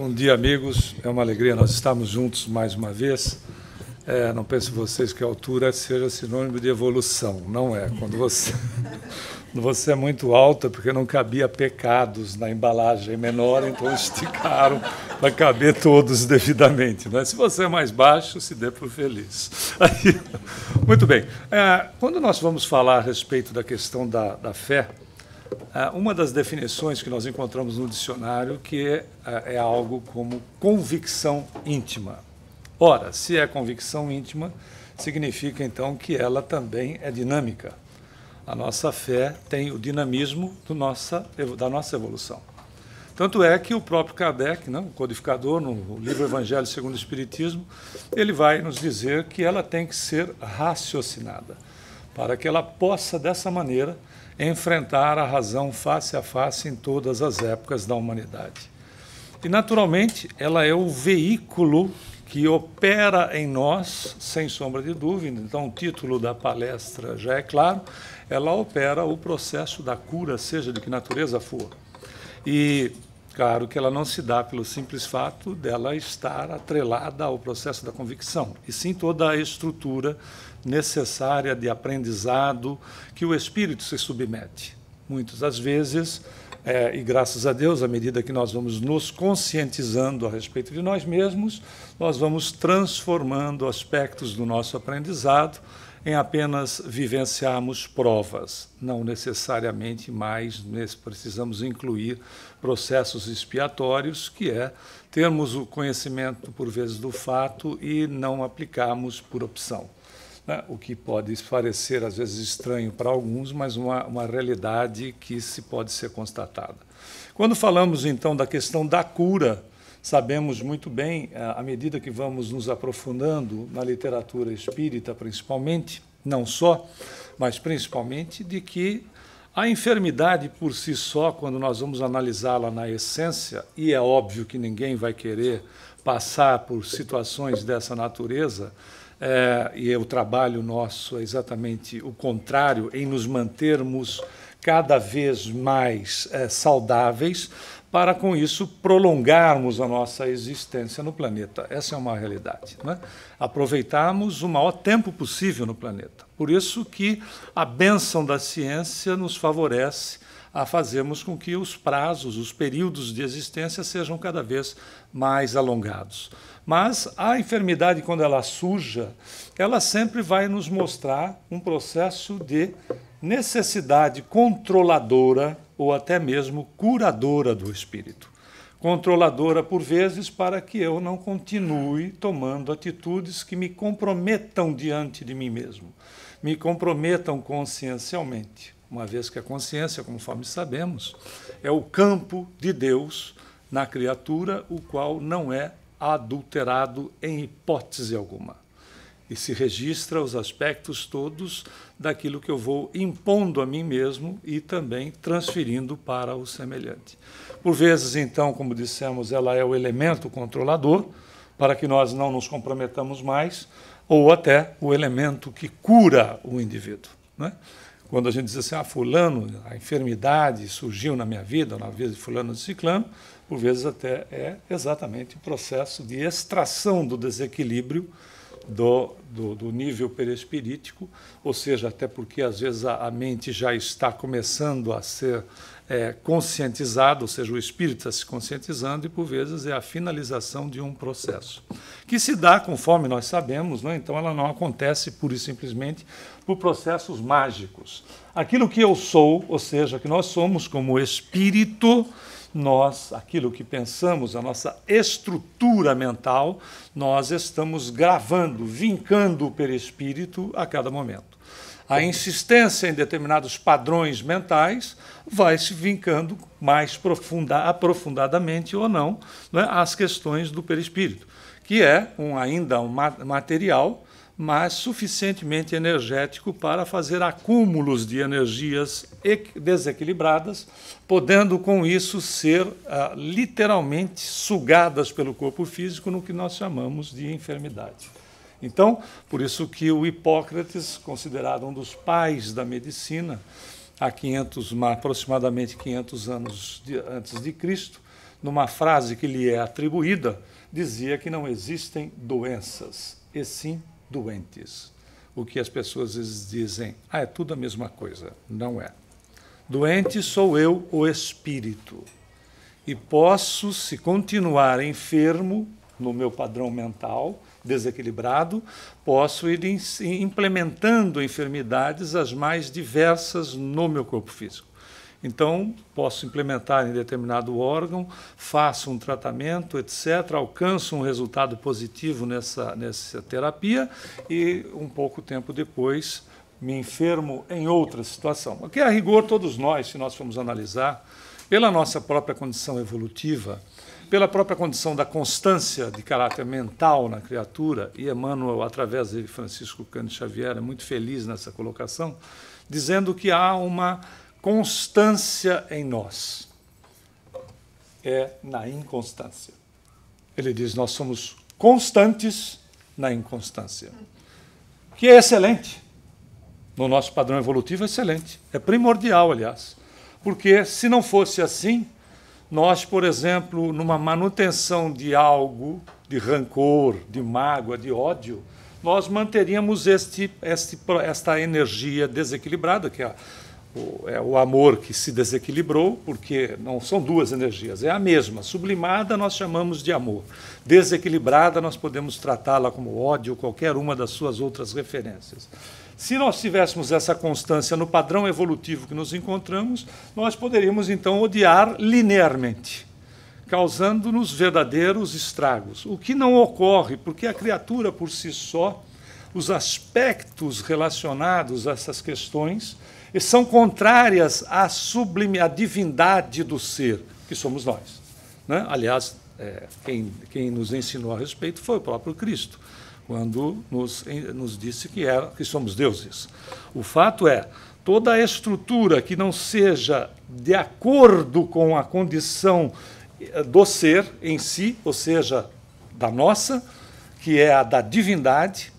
Bom dia, amigos. É uma alegria nós estarmos juntos mais uma vez. Não pensem vocês que a altura seja sinônimo de evolução. Não é. Quando você é muito alto, é porque não cabia pecados na embalagem menor, então esticaram para caber todos devidamente. Né? Se você é mais baixo, se dê por feliz. Aí, muito bem. Quando nós vamos falar a respeito da questão da fé, uma das definições que nós encontramos no dicionário que é algo como convicção íntima. Ora, se é convicção íntima, significa então que ela também é dinâmica. A nossa fé tem o dinamismo da nossa evolução. Tanto é que o próprio Kardec, o codificador, no livro Evangelho segundo o Espiritismo, ele vai nos dizer que ela tem que ser raciocinada, para que ela possa, dessa maneira, enfrentar a razão face a face em todas as épocas da humanidade. E, naturalmente, ela é o veículo que opera em nós, sem sombra de dúvida. Então, o título da palestra já é claro, ela opera o processo da cura, seja de que natureza for. E, claro, que ela não se dá pelo simples fato dela estar atrelada ao processo da convicção, e sim toda a estrutura necessária de aprendizado que o espírito se submete. Muitas das vezes, e graças a Deus, à medida que nós vamos nos conscientizando a respeito de nós mesmos, nós vamos transformando aspectos do nosso aprendizado em apenas vivenciarmos provas. Não necessariamente mais precisamos incluir processos expiatórios, que é termos o conhecimento, por vezes, do fato e não aplicarmos por opção. O que pode parecer, às vezes, estranho para alguns, mas uma realidade que se pode ser constatada. Quando falamos, então, da questão da cura, sabemos muito bem, à medida que vamos nos aprofundando na literatura espírita, principalmente, não só, mas principalmente, de que a enfermidade por si só, quando nós vamos analisá-la na essência, e é óbvio que ninguém vai querer passar por situações dessa natureza, e o trabalho nosso é exatamente o contrário, em nos mantermos cada vez mais saudáveis, para, com isso, prolongarmos a nossa existência no planeta. Essa é uma realidade. Aproveitarmos o maior tempo possível no planeta. Por isso que a bênção da ciência nos favorece a fazermos com que os prazos, os períodos de existência sejam cada vez mais alongados. Mas a enfermidade, quando ela surja, ela sempre vai nos mostrar um processo de necessidade controladora ou até mesmo curadora do espírito. Controladora, por vezes, para que eu não continue tomando atitudes que me comprometam diante de mim mesmo, me comprometam consciencialmente, uma vez que a consciência, conforme sabemos, é o campo de Deus na criatura, o qual não é adulterado em hipótese alguma. E se registra os aspectos todos daquilo que eu vou impondo a mim mesmo e também transferindo para o semelhante. Por vezes, então, como dissemos, ela é o elemento controlador, para que nós não nos comprometamos mais, ou até o elemento que cura o indivíduo. Quando a gente diz assim, fulano, a enfermidade surgiu na minha vida, na vida de fulano de ciclano, por vezes até é exatamente o processo de extração do desequilíbrio do nível perispirítico, ou seja, até porque às vezes a mente já está começando a ser conscientizada, ou seja, o espírito está se conscientizando e, por vezes, é a finalização de um processo, que se dá, conforme nós sabemos, então ela não acontece pura e simplesmente por processos mágicos. Aquilo que eu sou, ou seja, que nós somos como espírito, aquilo que pensamos, a nossa estrutura mental, nós estamos gravando, vincando o perispírito a cada momento. A insistência em determinados padrões mentais vai se vincando mais aprofundadamente ou não, às questões do perispírito, que é ainda um material, mas suficientemente energético para fazer acúmulos de energias desequilibradas, podendo com isso ser literalmente sugadas pelo corpo físico no que nós chamamos de enfermidade. Então, por isso que o Hipócrates, considerado um dos pais da medicina, há aproximadamente 500 anos antes de Cristo, numa frase que lhe é atribuída, dizia que não existem doenças, e sim doentes. O que as pessoas às vezes dizem, é tudo a mesma coisa. Não é. Doente sou eu, o espírito. E posso, se continuar enfermo, no meu padrão mental, desequilibrado, posso ir implementando enfermidades as mais diversas no meu corpo físico. Então, posso implementar em determinado órgão, faço um tratamento, etc., alcanço um resultado positivo nessa terapia e, um pouco tempo depois, me enfermo em outra situação. Porque, a rigor, todos nós, se nós formos analisar, pela nossa própria condição evolutiva, pela própria condição da constância de caráter mental na criatura, e Emmanuel, através de Francisco Cândido Xavier, é muito feliz nessa colocação, dizendo que há uma constância em nós. É na inconstância. Ele diz, nós somos constantes na inconstância. Que é excelente. No nosso padrão evolutivo é excelente. É primordial, aliás. Porque, se não fosse assim, nós, por exemplo, numa manutenção de algo, de rancor, de mágoa, de ódio, nós manteríamos esta energia desequilibrada, que é o amor que se desequilibrou, porque não são duas energias, é a mesma. Sublimada nós chamamos de amor. Desequilibrada nós podemos tratá-la como ódio ou qualquer uma das suas outras referências. Se nós tivéssemos essa constância no padrão evolutivo que nos encontramos, nós poderíamos, então, odiar linearmente, causando-nos verdadeiros estragos. O que não ocorre, porque a criatura, por si só, os aspectos relacionados a essas questões são contrárias à divindade do ser, que somos nós. Né? Aliás, quem nos ensinou a respeito foi o próprio Cristo, quando nos disse que somos deuses. O fato é, toda a estrutura que não seja de acordo com a condição do ser em si, ou seja, da nossa, que é a da divindade,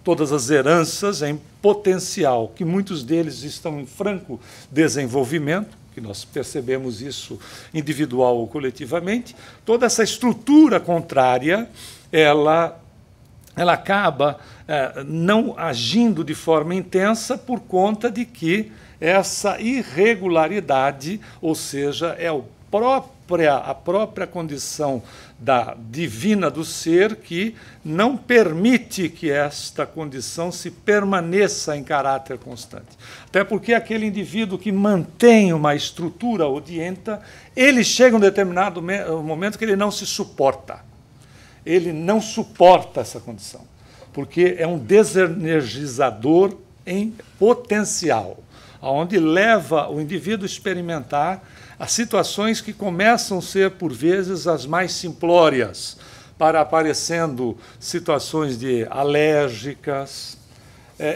todas as heranças em potencial, que muitos deles estão em franco desenvolvimento, que nós percebemos isso individual ou coletivamente, toda essa estrutura contrária, ela acaba não agindo de forma intensa por conta de que essa irregularidade, ou seja, é a própria condição da divina do ser que não permite que esta condição se permaneça em caráter constante. Até porque aquele indivíduo que mantém uma estrutura odienta, ele chega a um determinado momento que ele não se suporta. Ele não suporta essa condição, porque é um desenergizador em potencial, onde leva o indivíduo a experimentar as situações que começam a ser, por vezes, as mais simplórias, para aparecendo situações de alérgicas,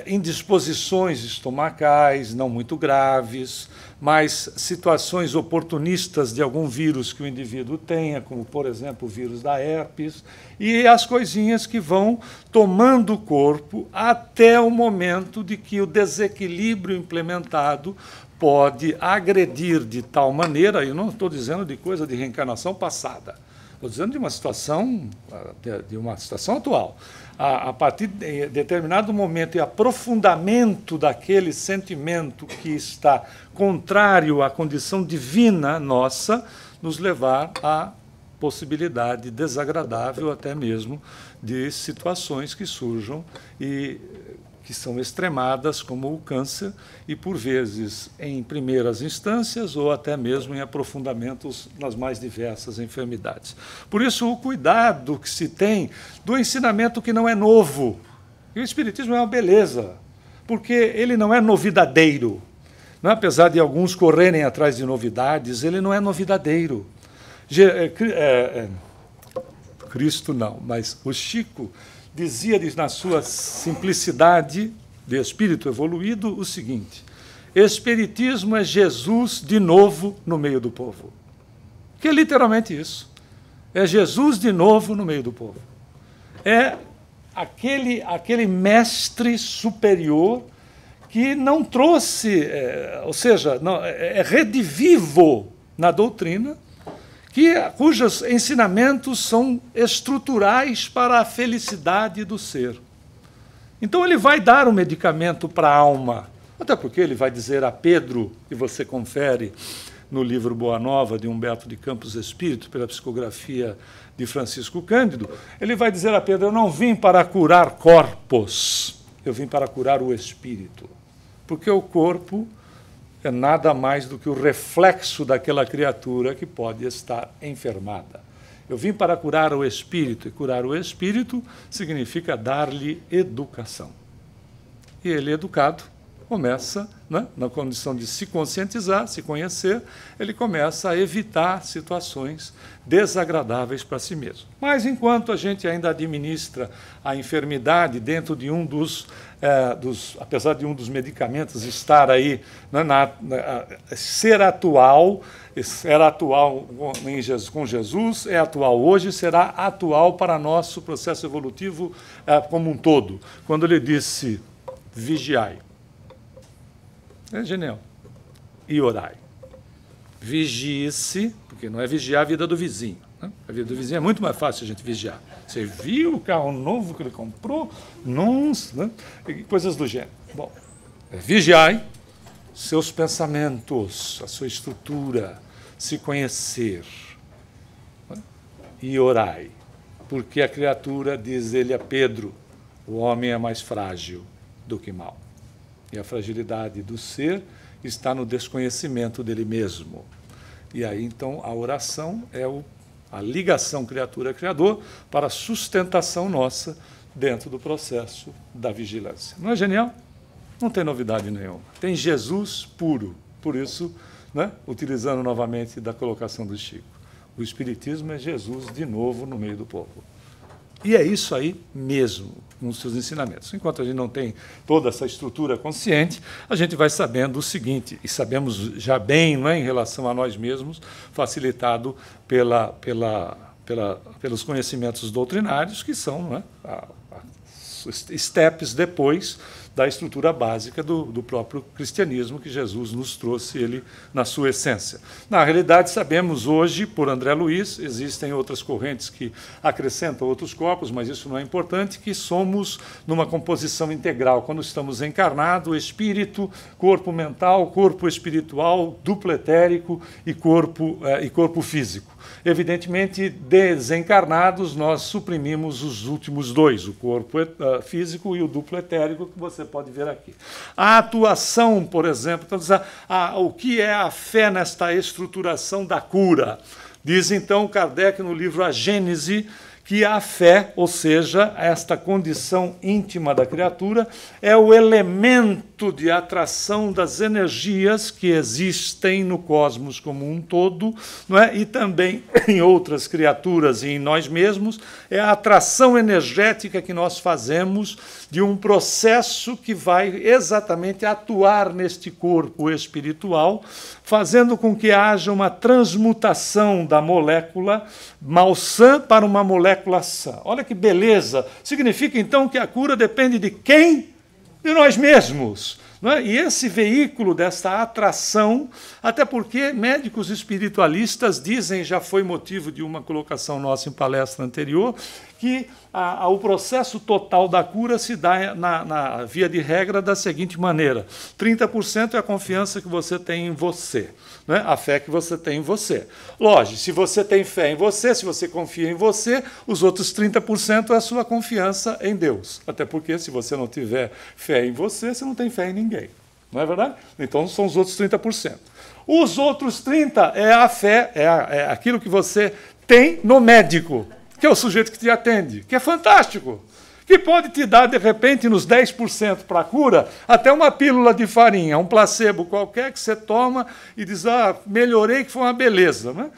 indisposições estomacais, não muito graves, mas situações oportunistas de algum vírus que o indivíduo tenha, como, por exemplo, o vírus da herpes, e as coisinhas que vão tomando o corpo até o momento de que o desequilíbrio implementado pode agredir de tal maneira, eu não estou dizendo de coisa de reencarnação passada, estou dizendo de uma situação atual. A partir de determinado momento e aprofundamento daquele sentimento que está contrário à condição divina nossa, nos levar à possibilidade desagradável até mesmo de situações que surjam e que são extremadas, como o câncer, e por vezes em primeiras instâncias ou até mesmo em aprofundamentos nas mais diversas enfermidades. Por isso, o cuidado que se tem do ensinamento que não é novo. E o Espiritismo é uma beleza, porque ele não é novidadeiro. Não, apesar de alguns correrem atrás de novidades, ele não é novidadeiro. Cristo não, mas o Chico dizia-lhes na sua simplicidade de espírito evoluído o seguinte: Espiritismo é Jesus de novo no meio do povo. Que é literalmente isso. É Jesus de novo no meio do povo. É aquele mestre superior que não trouxe, ou seja, é redivivo na doutrina, cujos ensinamentos são estruturais para a felicidade do ser. Então ele vai dar um medicamento para a alma, até porque ele vai dizer a Pedro, e você confere no livro Boa Nova, de Humberto de Campos Espírito, pela psicografia de Francisco Cândido, ele vai dizer a Pedro: eu não vim para curar corpos, eu vim para curar o espírito, porque o corpo é nada mais do que o reflexo daquela criatura que pode estar enfermada. Eu vim para curar o espírito, e curar o espírito significa dar-lhe educação. E ele, educado, começa, né, na condição de se conscientizar, se conhecer, ele começa a evitar situações desagradáveis para si mesmo. Mas enquanto a gente ainda administra a enfermidade dentro de apesar de um dos medicamentos estar aí, né, ser atual, era atual com Jesus, é atual hoje, será atual para nosso processo evolutivo como um todo. Quando ele disse: vigiai. É genial. E orai. Vigie-se, porque não é vigiar a vida do vizinho, né? A vida do vizinho é muito mais fácil a gente vigiar. Você viu o carro novo que ele comprou? Nossa, né? E coisas do gênero. Bom, vigiai seus pensamentos, a sua estrutura, se conhecer, né? E orai. Porque a criatura, diz ele a Pedro, o homem é mais frágil do que mau. E a fragilidade do ser está no desconhecimento dele mesmo. E aí, então, a oração é a ligação criatura-criador para a sustentação nossa dentro do processo da vigilância. Não é genial? Não tem novidade nenhuma. Tem Jesus puro. Por isso, né, utilizando novamente da colocação do Chico, o Espiritismo é Jesus de novo no meio do povo. E é isso aí mesmo, nos seus ensinamentos. Enquanto a gente não tem toda essa estrutura consciente, a gente vai sabendo o seguinte, e sabemos já bem, não é, em relação a nós mesmos, facilitado pelos conhecimentos doutrinários, que são, não é, steps depois da estrutura básica do próprio cristianismo que Jesus nos trouxe, ele na sua essência. Na realidade, sabemos hoje, por André Luiz, existem outras correntes que acrescentam outros corpos, mas isso não é importante, que somos numa composição integral. Quando estamos encarnados, espírito, corpo mental, corpo espiritual, duplo etérico e corpo físico. Evidentemente, desencarnados, nós suprimimos os últimos dois, o corpo físico e o duplo etérico, que você pode ver aqui. A atuação, por exemplo, o que é a fé nesta estruturação da cura? Diz, então, Kardec, no livro A Gênese, que a fé, ou seja, esta condição íntima da criatura, é o elemento de atração das energias que existem no cosmos como um todo, não é? E também em outras criaturas e em nós mesmos, é a atração energética que nós fazemos de um processo que vai exatamente atuar neste corpo espiritual, fazendo com que haja uma transmutação da molécula malsã para uma molécula sã. Olha que beleza! Significa, então, que a cura depende de quem? De nós mesmos. Não é? E esse veículo dessa atração, até porque médicos espiritualistas dizem, já foi motivo de uma colocação nossa em palestra anterior, que o processo total da cura se dá, na via de regra, da seguinte maneira: 30% é a confiança que você tem em você, né? A fé que você tem em você. Lógico, se você tem fé em você, se você confia em você, os outros 30% é a sua confiança em Deus. Até porque, se você não tiver fé em você, você não tem fé em ninguém. Não é verdade? Então, são os outros 30%. Os outros 30% é a fé, é aquilo que você tem no médico, que é o sujeito que te atende, que é fantástico, que pode te dar, de repente, nos 10% para a cura, até uma pílula de farinha, um placebo qualquer que você toma e diz, melhorei, que foi uma beleza. Né?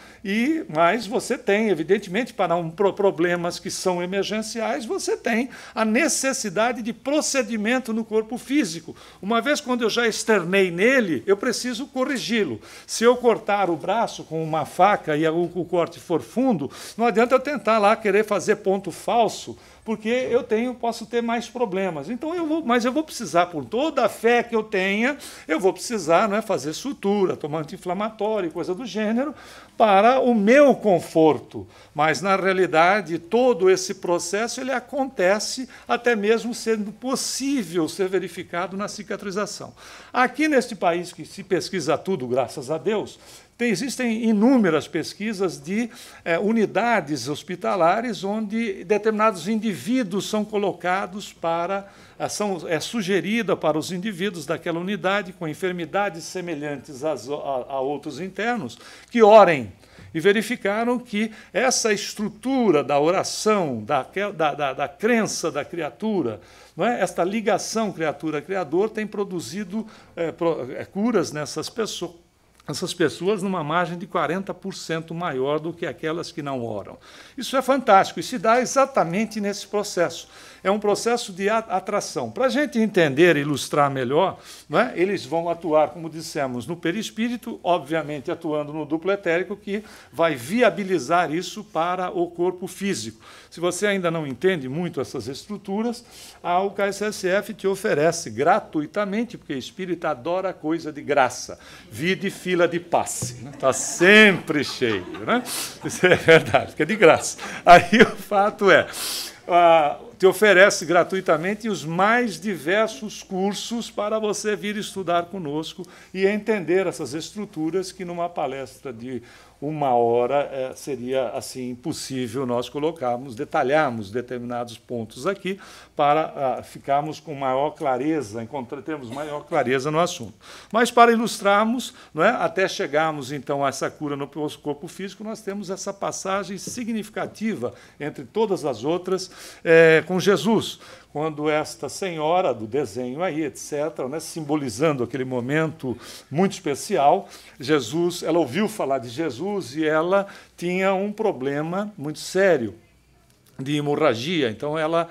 Mas você tem, evidentemente, para problemas que são emergenciais, você tem a necessidade de procedimento no corpo físico. Uma vez quando eu já externei nele, eu preciso corrigi-lo. Se eu cortar o braço com uma faca e o corte for fundo, não adianta eu tentar lá querer fazer ponto falso, porque eu tenho tenho, posso ter mais problemas. Então mas eu vou precisar, por toda a fé que eu tenha, eu vou precisar, não é, fazer sutura, tomar anti-inflamatório, coisa do gênero, para o meu conforto. Mas, na realidade, todo esse processo ele acontece até mesmo sendo possível ser verificado na cicatrização. Aqui neste país que se pesquisa tudo, graças a Deus, existem inúmeras pesquisas de unidades hospitalares onde determinados indivíduos são colocados é sugerida para os indivíduos daquela unidade com enfermidades semelhantes a outros internos que orem. E verificaram que essa estrutura da oração, da crença da criatura, não é? Esta ligação criatura-criador tem produzido curas nessas pessoas. Essas pessoas numa margem de 40% maior do que aquelas que não oram. Isso é fantástico e se dá exatamente nesse processo. É um processo de atração. Para a gente entender e ilustrar melhor, não é? Eles vão atuar, como dissemos, no perispírito, obviamente atuando no duplo etérico, que vai viabilizar isso para o corpo físico. Se você ainda não entende muito essas estruturas, o KSSF te oferece gratuitamente, porque o espírito adora coisa de graça, vide fila de passe. Está sempre cheio. Né? Isso é verdade, que é de graça. Aí o fato é, te oferece gratuitamente os mais diversos cursos para você vir estudar conosco e entender essas estruturas que numa palestra de 1 hora seria assim impossível nós detalharmos determinados pontos aqui para ficarmos com maior clareza, termos maior clareza no assunto. Mas para ilustrarmos, não é, até chegarmos então a essa cura no corpo físico, nós temos essa passagem significativa entre todas as outras com Jesus. Quando esta senhora do desenho aí, etc., né, simbolizando aquele momento muito especial, ela ouviu falar de Jesus e ela tinha um problema muito sério de hemorragia. Então, ela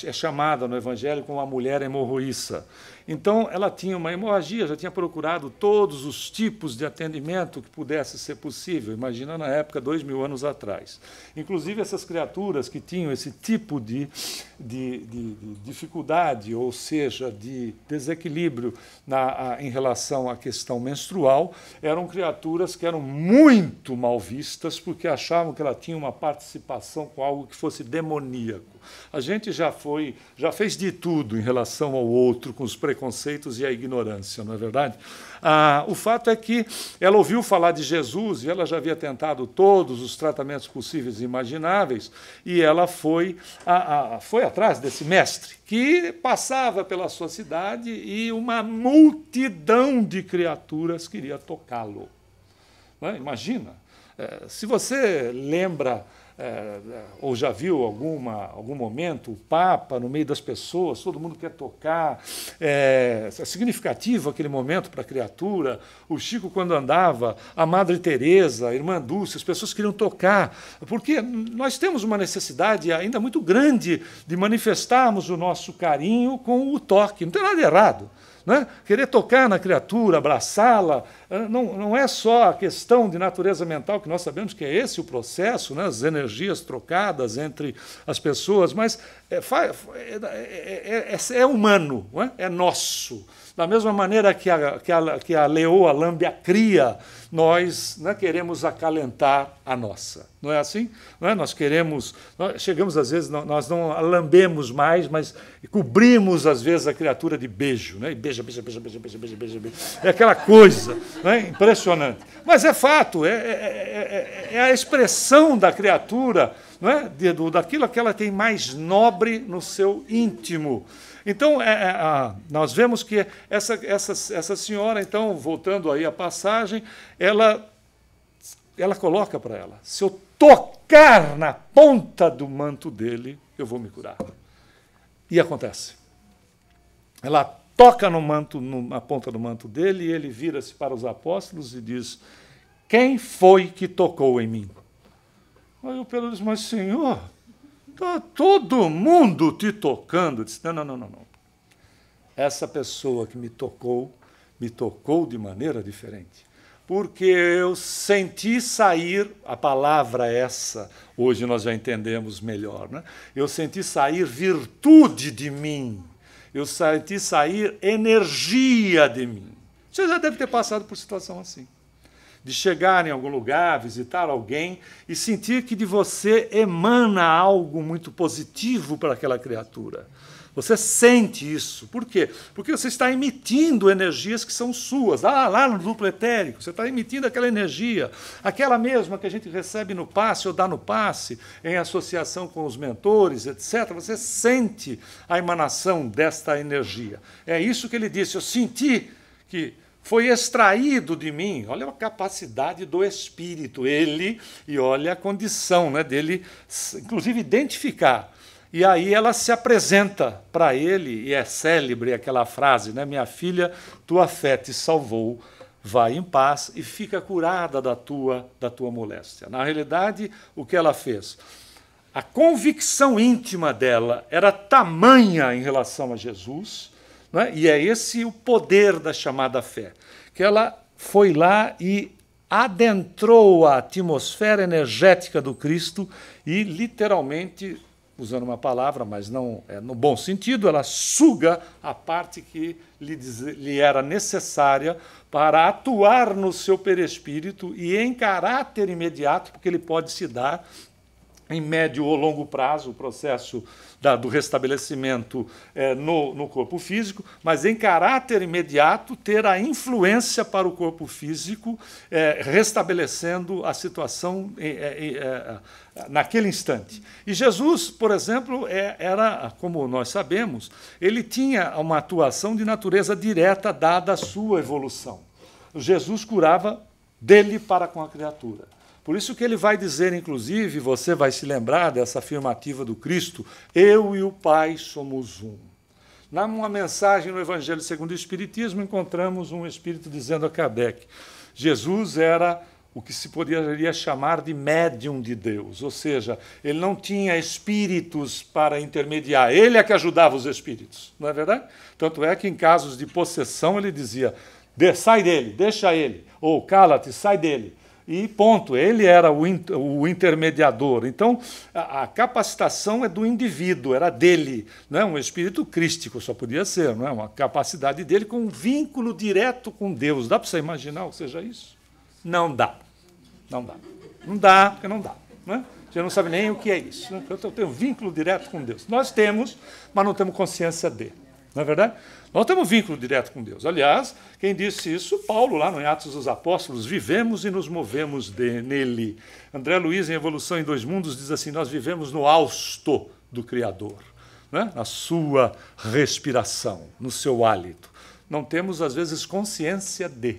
é chamada no Evangelho como a mulher hemorroíça. Então, ela tinha uma hemorragia, já tinha procurado todos os tipos de atendimento que pudesse ser possível, imagina na época, 2000 anos atrás. Inclusive, essas criaturas que tinham esse tipo de dificuldade, ou seja, de desequilíbrio em relação à questão menstrual, eram criaturas que eram muito mal vistas, porque achavam que ela tinha uma participação com algo que fosse demoníaco. A gente já fez de tudo em relação ao outro, com os preconceitos e a ignorância, não é verdade? O fato é que ela ouviu falar de Jesus e ela já havia tentado todos os tratamentos possíveis e imagináveis, e ela foi atrás desse mestre, que passava pela sua cidade e uma multidão de criaturas queria tocá-lo. Não é? Imagina, se você lembra ou já viu algum momento o Papa no meio das pessoas, todo mundo quer tocar, é significativo aquele momento para a criatura, o Chico quando andava, a Madre Teresa, a Irmã Dulce, as pessoas queriam tocar, porque nós temos uma necessidade ainda muito grande de manifestarmos o nosso carinho com o toque, não tem nada de errado. Né? Querer tocar na criatura, abraçá-la, não é só a questão de natureza mental, que nós sabemos que é esse o processo, né? As energias trocadas entre as pessoas, mas é humano, não é? É nosso. Da mesma maneira que a leoa lambe a cria, nós queremos acalentar a nossa. Não é assim? Não é? Nós chegamos às vezes, nós não a lambemos mais, mas cobrimos às vezes a criatura de beijo, né? E beija. É aquela coisa, né? Impressionante. Mas é fato, é a expressão da criatura, não é? Daquilo que ela tem mais nobre no seu íntimo. Então, nós vemos que essa senhora, então, voltando aí à passagem, ela coloca para ela, se eu tocar na ponta do manto dele, eu vou me curar. E acontece. Ela toca na ponta do manto dele, e ele vira-se para os apóstolos e diz, quem foi que tocou em mim? Aí o Pedro diz, mas Senhor, está todo mundo te tocando. Eu disse, não. Essa pessoa que me tocou de maneira diferente. porque eu senti sair, a palavra essa, hoje nós já entendemos melhor, né? Eu senti sair virtude de mim, eu senti sair energia de mim. Você já deve ter passado por situação assim, de chegar em algum lugar, visitar alguém e sentir que de você emana algo muito positivo para aquela criatura. Você sente isso. Por quê? Porque você está emitindo energias que são suas. Lá no duplo etérico, você está emitindo aquela energia, aquela mesma que a gente recebe no passe ou dá no passe, em associação com os mentores, etc. Você sente a emanação desta energia. É isso que ele disse. Eu senti que foi extraído de mim. Olha a capacidade do espírito, ele, e olha a condição, né, dele, inclusive, identificar. E aí ela se apresenta para ele, e é célebre aquela frase, né? Minha filha, tua fé te salvou, vai em paz e fica curada da tua moléstia. Na realidade, o que ela fez? A convicção íntima dela era tamanha em relação a Jesus, né? E é esse o poder da chamada fé, que ela foi lá e adentrou a atmosfera energética do Cristo e, literalmente, usando uma palavra, mas não é no bom sentido, ela suga a parte que lhe era necessária para atuar no seu perispírito e em caráter imediato, porque ele pode se dar em médio ou longo prazo, o processo do restabelecimento no corpo físico, mas em caráter imediato ter a influência para o corpo físico, restabelecendo a situação naquele instante. E Jesus, por exemplo, era, como nós sabemos, ele tinha uma atuação de natureza direta dada a sua evolução. Jesus curava dele para com a criatura. Por isso que ele vai dizer, inclusive, você vai se lembrar dessa afirmativa do Cristo, eu e o Pai somos um. Numa mensagem no Evangelho segundo o Espiritismo, encontramos um espírito dizendo a Kardec, Jesus era o que se poderia chamar de médium de Deus, ou seja, ele não tinha espíritos para intermediar, ele é que ajudava os espíritos, não é verdade? Tanto é que em casos de possessão ele dizia, sai dele, deixa ele, ou cala-te, sai dele. E ponto, ele era o intermediador. Então, a capacitação é do indivíduo, era dele, não é? Um espírito crístico só podia ser, não é? Uma capacidade dele com um vínculo direto com Deus. Dá para você imaginar o que seja isso? Não dá. Não dá. Não dá, porque não dá. Não é? Você não sabe nem o que é isso. Né? Eu tenho um vínculo direto com Deus. Nós temos, mas não temos consciência de. Não é verdade? Nós temos um vínculo direto com Deus. Aliás, quem disse isso? Paulo, lá no Atos dos Apóstolos, vivemos e nos movemos nele. André Luiz, em Evolução em Dois Mundos, diz assim, nós vivemos no hausto do Criador, né? Na sua respiração, no seu hálito. Não temos, às vezes, consciência de.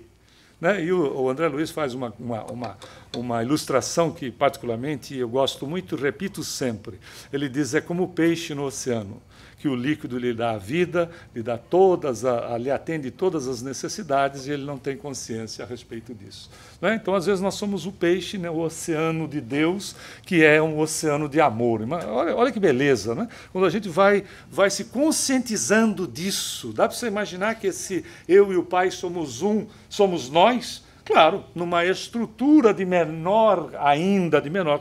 Né? E o André Luiz faz uma ilustração que, particularmente, eu gosto muito e repito sempre. Ele diz, é como o peixe no oceano, que o líquido lhe dá a vida, lhe atende todas as necessidades e ele não tem consciência a respeito disso. Né? Então, às vezes, nós somos o peixe, né, o oceano de Deus, que é um oceano de amor. Olha que beleza, né? Quando a gente vai se conscientizando disso, dá para você imaginar que esse eu e o Pai somos um, somos nós? Claro, numa estrutura de menor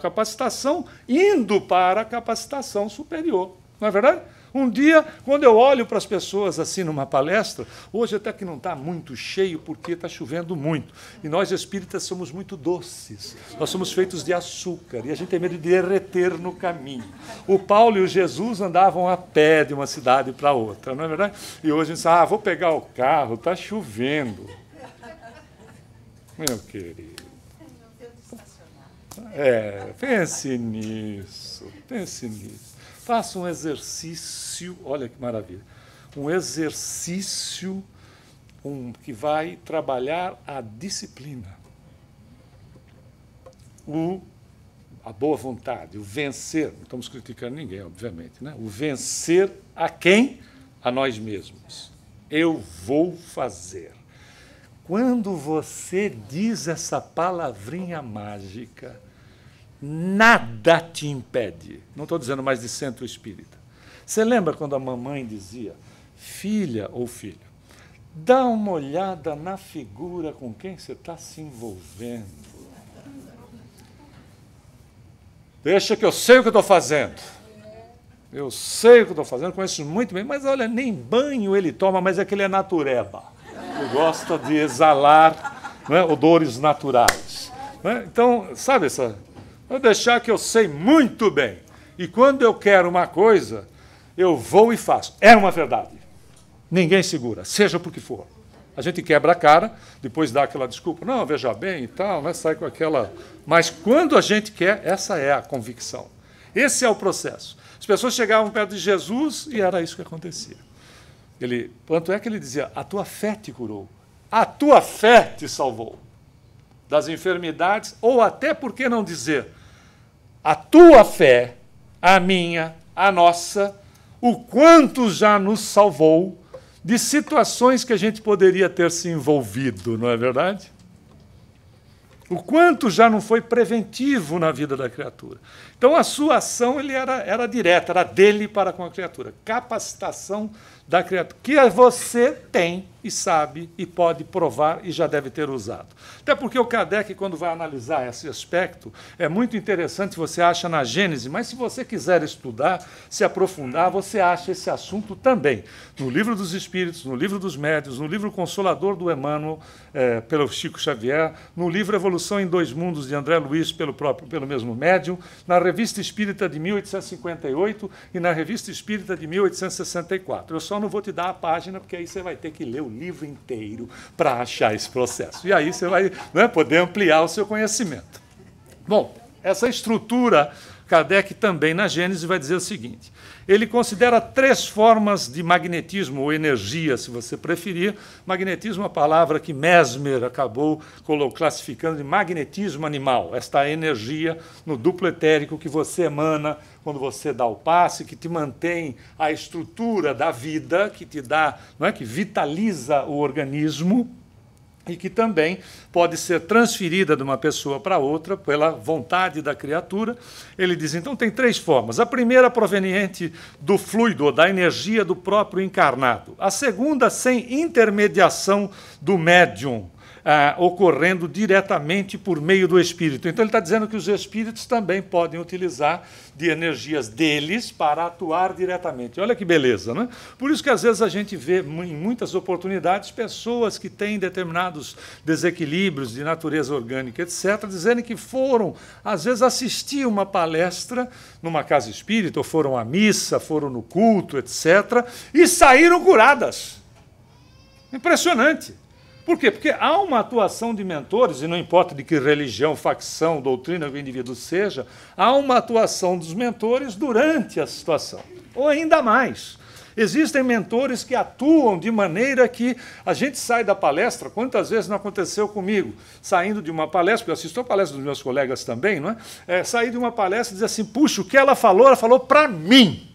capacitação, indo para a capacitação superior. Não é verdade? Um dia, quando eu olho para as pessoas assim numa palestra, hoje até que não está muito cheio, porque está chovendo muito. E nós espíritas somos muito doces. Nós somos feitos de açúcar e a gente tem medo de derreter no caminho. O Paulo e o Jesus andavam a pé de uma cidade para outra, não é verdade? E hoje a gente diz, vou pegar o carro, está chovendo. Meu querido. Pense nisso, pense nisso. Faça um exercício, olha que maravilha, um exercício que vai trabalhar a disciplina, a boa vontade, o vencer, não estamos criticando ninguém, obviamente, né? O vencer a quem? A nós mesmos. Eu vou fazer. Quando você diz essa palavrinha mágica, nada te impede. Não estou dizendo mais de centro espírita. Você lembra quando a mamãe dizia, filha ou filho, Dá uma olhada na figura com quem você está se envolvendo. Deixa que eu sei o que eu estou fazendo. Eu sei o que estou fazendo, conheço muito bem, mas olha, nem banho ele toma, mas é que ele é natureba. Ele gosta de exalar, né, odores naturais. Né? Então, sabe essa? Vou deixar que eu sei muito bem. E quando eu quero uma coisa, eu vou e faço. É uma verdade. Ninguém segura, seja por que for. A gente quebra a cara, depois dá aquela desculpa, não, veja bem e tal, né, sai com aquela... Mas quando a gente quer, essa é a convicção. Esse é o processo. As pessoas chegavam perto de Jesus e era isso que acontecia. Tanto é que ele dizia, a tua fé te curou, a tua fé te salvou das enfermidades, ou até, por que não dizer, a tua fé, a minha, a nossa, o quanto já nos salvou de situações que a gente poderia ter se envolvido, não é verdade? O quanto já não foi preventivo na vida da criatura. Então, a sua ação era direta, era dele para com a criatura. Capacitação da criatura, que você tem e sabe e pode provar e já deve ter usado. Até porque o Kardec, quando vai analisar esse aspecto, é muito interessante, você acha na Gênese, mas se você quiser estudar, se aprofundar, você acha esse assunto também. No Livro dos Espíritos, no Livro dos Médiuns, no livro Consolador do Emmanuel, pelo Chico Xavier, no livro Evolução em Dois Mundos, de André Luiz, pelo mesmo médium, na Revista Espírita de 1858 e na Revista Espírita de 1864. Eu só não vou te dar a página, porque aí você vai ter que ler o livro inteiro para achar esse processo. E aí você vai, né, poder ampliar o seu conhecimento. Bom, essa estrutura, Kardec também na Gênese vai dizer o seguinte, ele considera 3 formas de magnetismo, ou energia, se você preferir. Magnetismo é uma palavra que Mesmer acabou classificando de magnetismo animal, esta energia no duplo etérico que você emana quando você dá o passe, que te mantém a estrutura da vida, que te dá, não é, que vitaliza o organismo, e que também pode ser transferida de uma pessoa para outra pela vontade da criatura. Ele diz, então, tem 3 formas. A primeira, proveniente do fluido, ou da energia do próprio encarnado. A segunda, sem intermediação do médium, ocorrendo diretamente por meio do espírito. Então, ele está dizendo que os espíritos também podem utilizar de energias deles para atuar diretamente. Olha que beleza, né? Por isso que, às vezes, a gente vê, em muitas oportunidades, pessoas que têm determinados desequilíbrios de natureza orgânica, etc., dizendo que foram, às vezes, assistir uma palestra numa casa espírita, ou foram à missa, foram no culto, etc., e saíram curadas. Impressionante. Por quê? Porque há uma atuação de mentores, e não importa de que religião, facção, doutrina o indivíduo seja, há uma atuação dos mentores durante a situação. Ou ainda mais. Existem mentores que atuam de maneira que a gente sai da palestra, quantas vezes não aconteceu comigo, saindo de uma palestra, porque eu assisto a palestra dos meus colegas também, não é? Sair de uma palestra e dizer assim, puxa, o que ela falou para mim.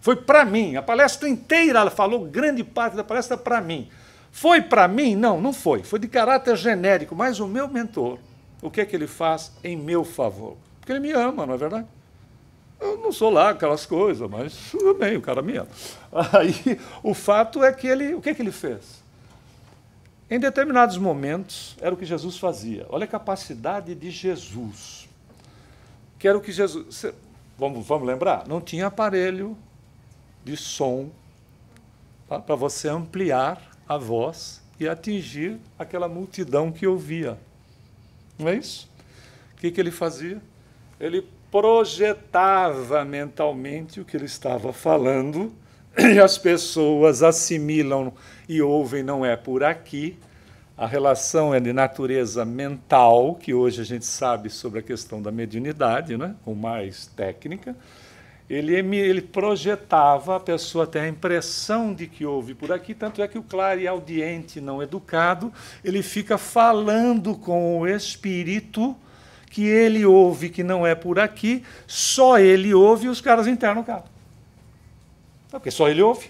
Foi para mim. A palestra inteira, ela falou grande parte da palestra para mim. Foi para mim? Não, não foi. Foi de caráter genérico, mas o meu mentor, o que é que ele faz em meu favor? Porque ele me ama, não é verdade? Eu não sou lá aquelas coisas, mas tudo bem, o cara me ama. Aí, o fato é que o que é que ele fez? Em determinados momentos, era o que Jesus fazia. Olha a capacidade de Jesus. Que era o que Jesus... Vamos lembrar? Não tinha aparelho de som para você ampliar a voz e atingir aquela multidão que ouvia. Não é isso? O que ele fazia? Ele projetava mentalmente o que ele estava falando e as pessoas assimilam e ouvem, não é por aqui. A relação é de natureza mental, que hoje a gente sabe sobre a questão da mediunidade, né? Com mais técnica. Ele projetava, a pessoa tem a impressão de que ouve por aqui, tanto é que o clareaudiente não educado, ele fica falando com o espírito que ele ouve que não é por aqui, só ele ouve e os caras internam o cara. Porque só ele ouve.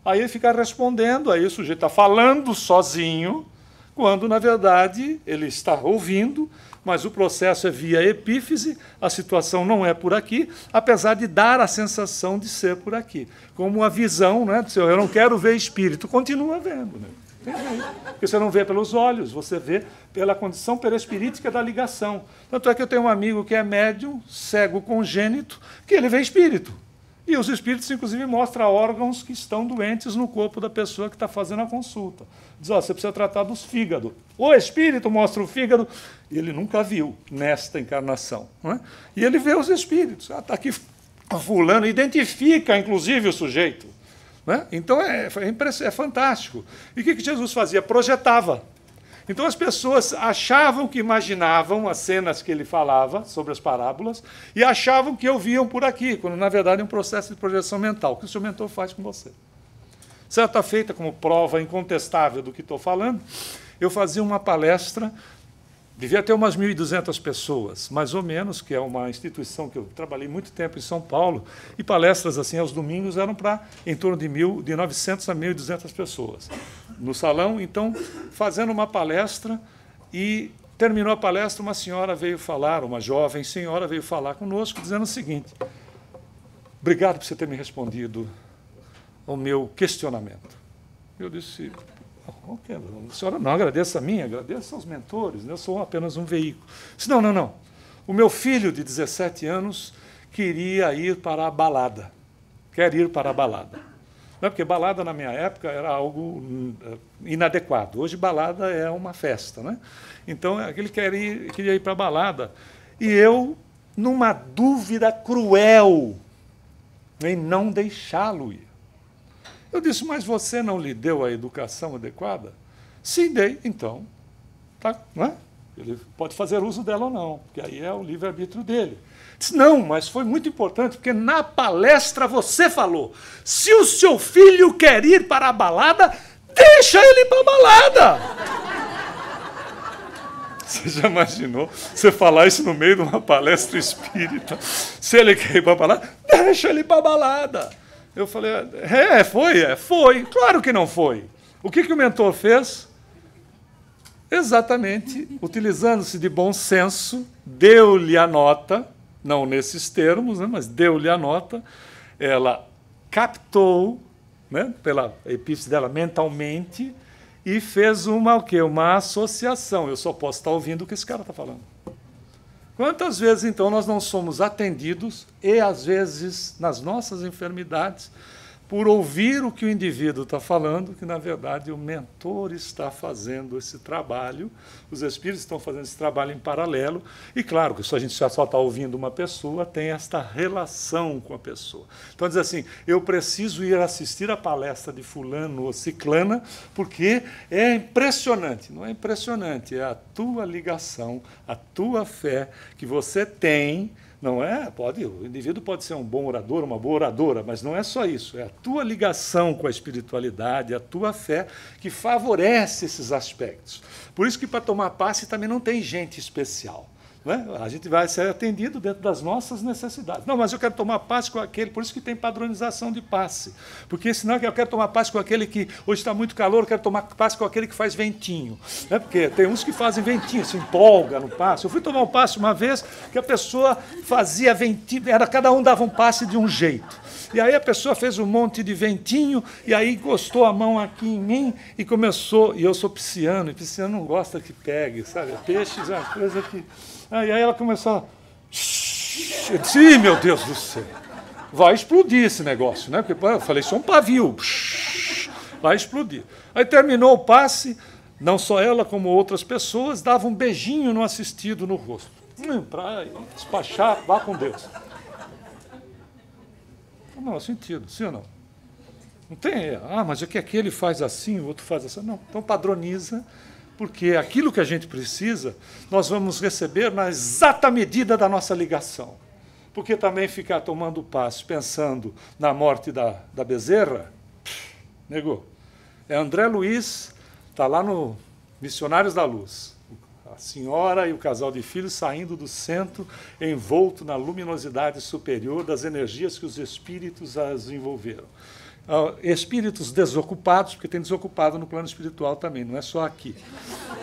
Aí ele fica respondendo, aí o sujeito está falando sozinho, quando, na verdade, ele está ouvindo, mas o processo é via epífise, a situação não é por aqui, apesar de dar a sensação de ser por aqui. Como a visão, né, do eu não quero ver espírito, continua vendo. Né? Porque você não vê pelos olhos, você vê pela condição perispirítica da ligação. Tanto é que eu tenho um amigo que é médium, cego congênito, que ele vê espírito. E os espíritos, inclusive, mostram órgãos que estão doentes no corpo da pessoa que está fazendo a consulta. Diz, você precisa tratar dos fígados. O espírito mostra o fígado, e ele nunca viu nesta encarnação. Não é? E ele vê os espíritos. Está aqui fulano, identifica, inclusive, o sujeito. Né? Então, é fantástico. E o que Jesus fazia? Projetava. Então, as pessoas achavam que imaginavam as cenas que ele falava sobre as parábolas e achavam que ouviam por aqui, quando, na verdade, é um processo de projeção mental, que o seu mentor faz com você. Certa feita, como prova incontestável do que estou falando, eu fazia uma palestra, devia ter umas 1.200 pessoas, mais ou menos, que é uma instituição que eu trabalhei muito tempo em São Paulo, e palestras assim aos domingos eram para em torno de 900 a 1.200 pessoas. No salão, então, fazendo uma palestra, e terminou a palestra, uma senhora veio falar, uma jovem senhora veio falar conosco, dizendo o seguinte: obrigado por você ter me respondido ao meu questionamento. Eu disse: a senhora não agradeça a mim, agradeça aos mentores, eu sou apenas um veículo. Disse, não. O meu filho de 17 anos queria ir para a balada. Quer ir para a balada. Não, porque balada, na minha época, era algo inadequado. Hoje, balada é uma festa. Né? Então, ele queria ir para a balada. E eu, numa dúvida cruel em não deixá-lo ir. Eu disse, mas você não lhe deu a educação adequada? Sim, dei. Então, tá, não é? Ele pode fazer uso dela ou não, porque aí é o livre-arbítrio dele. Disse, não, mas foi muito importante, porque na palestra você falou, se o seu filho quer ir para a balada, deixa ele ir para a balada. Você já imaginou você falar isso no meio de uma palestra espírita? Se ele quer ir para a balada, deixa ele ir para a balada. Eu falei, foi. Claro que não foi. O que o mentor fez? Exatamente, utilizando-se de bom senso, deu-lhe a nota, não nesses termos, né, mas deu-lhe a nota, ela captou, né, pela epífise dela mentalmente, e fez uma associação. Eu só posso estar ouvindo o que esse cara está falando. Quantas vezes, então, nós não somos atendidos, e às vezes, nas nossas enfermidades, por ouvir o que o indivíduo está falando, que, na verdade, o mentor está fazendo esse trabalho, os espíritos estão fazendo esse trabalho em paralelo, e, claro, que se a gente só está ouvindo uma pessoa, tem esta relação com a pessoa. Então, diz assim, eu preciso ir assistir a palestra de fulano ou ciclana, porque é impressionante. Não é impressionante, é a tua ligação, a tua fé que você tem. Não é? O indivíduo pode ser um bom orador, uma boa oradora, mas não é só isso. É a tua ligação com a espiritualidade, a tua fé, que favorece esses aspectos. Por isso que para tomar passe também não tem gente especial. Não é? A gente vai ser atendido dentro das nossas necessidades. Não, mas eu quero tomar passe com aquele, por isso que tem padronização de passe. Porque senão eu quero tomar passe com aquele que hoje está muito calor, eu quero tomar passe com aquele que faz ventinho. Né? Porque tem uns que fazem ventinho, se empolga no passe. Eu fui tomar um passe uma vez que a pessoa fazia ventinho, cada um dava um passe de um jeito. E aí a pessoa fez um monte de ventinho, e aí encostou a mão aqui em mim e começou, e eu sou pisciano, e pisciano não gosta que pegue, sabe? Peixes é uma coisa que... Aí ela começou a... Eu disse, meu Deus do céu, vai explodir esse negócio, né? Porque eu falei, isso é um pavio, vai explodir. Aí terminou o passe, não só ela, como outras pessoas, davam um beijinho no assistido no rosto. Para despachar, vá com Deus. Não, sentido, sim ou não? Não tem, mas é que aquele faz assim, o outro faz assim. Não, então padroniza, porque aquilo que a gente precisa, nós vamos receber na exata medida da nossa ligação. Porque também ficar tomando passe, pensando na morte da Bezerra, negou. É André Luiz, está lá no Missionários da Luz. A senhora e o casal de filhos saindo do centro, envolto na luminosidade superior das energias que os espíritos as envolveram. espíritos desocupados, porque tem desocupado no plano espiritual também, não é só aqui.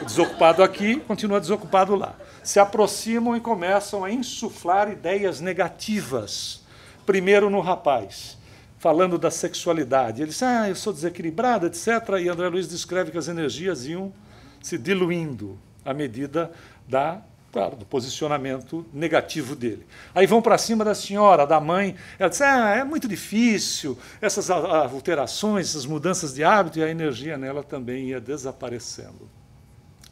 O desocupado aqui continua desocupado lá. Se aproximam e começam a insuflar ideias negativas. Primeiro no rapaz, falando da sexualidade. Ele diz, eu sou desequilibrado, etc. E André Luiz descreve que as energias iam se diluindo à medida do posicionamento negativo dele. Aí vão para cima da senhora, da mãe, ela diz, é muito difícil, essas alterações, essas mudanças de hábito, e a energia nela também ia desaparecendo.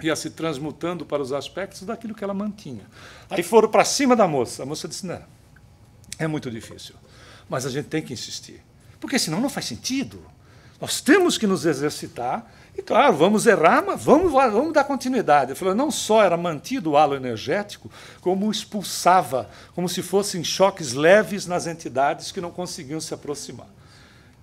Ia se transmutando para os aspectos daquilo que ela mantinha. Aí foram para cima da moça. A moça disse, não, é muito difícil, mas a gente tem que insistir, porque senão não faz sentido. Nós temos que nos exercitar. E, claro, vamos errar, mas vamos dar continuidade. Eu falei, não só era mantido o halo energético, como expulsava, como se fossem choques leves nas entidades que não conseguiam se aproximar.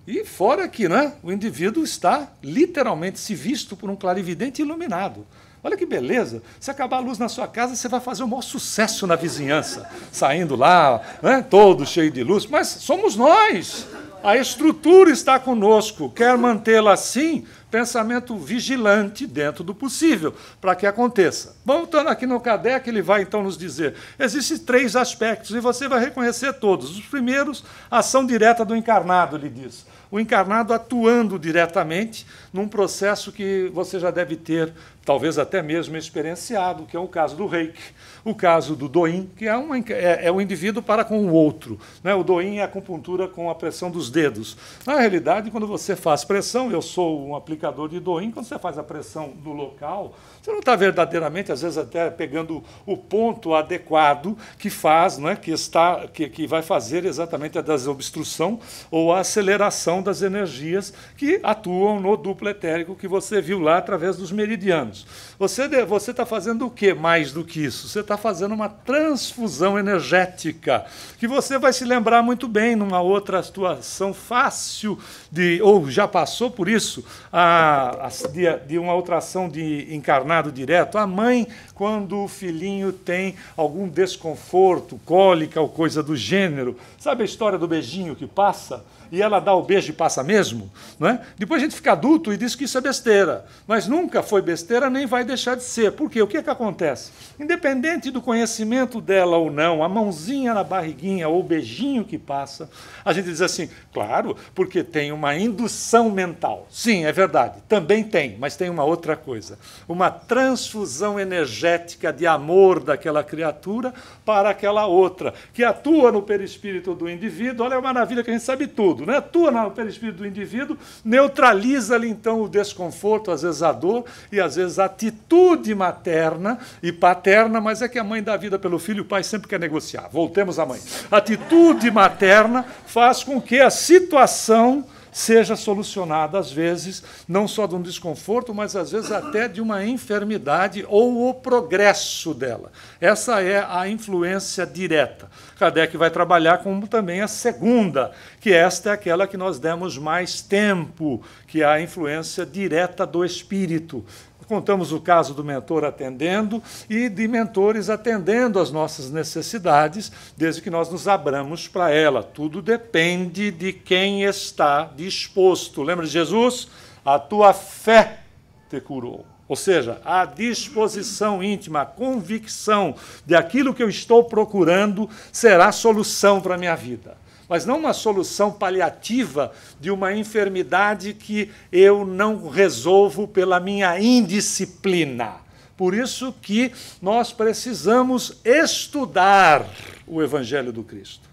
E fora que, né, o indivíduo está literalmente se visto por um clarividente iluminado. Olha que beleza. Se acabar a luz na sua casa, você vai fazer o maior sucesso na vizinhança, saindo lá, né, todo cheio de luz. Mas somos nós. A estrutura está conosco. Quer mantê-la assim? Pensamento vigilante dentro do possível, para que aconteça. Voltando aqui no Kardec, ele vai então nos dizer, existem 3 aspectos, e você vai reconhecer todos. Os primeiros, a ação direta do encarnado, ele diz. O encarnado atuando diretamente num processo que você já deve ter, talvez até mesmo experienciado, que é o caso do reiki, o caso do doin, que é o indivíduo para com o outro. Né? O doin é a acupuntura com a pressão dos dedos. Na realidade, quando você faz pressão, eu sou um aplicador de doin, quando você faz a pressão do local, você não está verdadeiramente, às vezes até pegando o ponto adequado que faz, né, que vai fazer exatamente a desobstrução ou a aceleração das energias que atuam no duplo etérico que você viu lá através dos meridianos. Você está fazendo o que mais do que isso? Você está fazendo uma transfusão energética, que você vai se lembrar muito bem numa outra situação fácil, ou já passou por isso, de uma outra ação de encarnado direto. A mãe, quando o filhinho tem algum desconforto, cólica ou coisa do gênero, sabe a história do beijinho que passa? E ela dá o beijo e passa mesmo, não é? Depois a gente fica adulto e diz que isso é besteira, mas nunca foi besteira nem vai deixar de ser. Por quê? O que acontece? Independente do conhecimento dela ou não, a mãozinha na barriguinha ou o beijinho que passa, a gente diz assim, claro, porque tem uma indução mental. Sim, é verdade, também tem, mas tem uma outra coisa. Uma transfusão energética de amor daquela criatura para aquela outra, que atua no perispírito do indivíduo. Olha a maravilha que a gente sabe tudo. Né? Atua no perispírito do indivíduo, neutraliza-lhe então o desconforto, às vezes a dor, e às vezes a atitude materna e paterna, mas é que a mãe dá vida pelo filho, o pai sempre quer negociar. Voltemos à mãe. A atitude materna faz com que a situação seja solucionada, às vezes, não só de um desconforto, mas às vezes até de uma enfermidade ou o progresso dela. Essa é a influência direta. Kardec vai trabalhar como também a segunda, que esta é aquela que nós demos mais tempo, que é a influência direta do espírito. Contamos o caso do mentor atendendo e de mentores atendendo às nossas necessidades, desde que nós nos abramos para ela. Tudo depende de quem está disposto. Lembra de Jesus? A tua fé te curou. Ou seja, a disposição íntima, a convicção de aquilo que eu estou procurando será solução para a minha vida. Mas não uma solução paliativa de uma enfermidade que eu não resolvo pela minha indisciplina. Por isso que nós precisamos estudar o Evangelho do Cristo,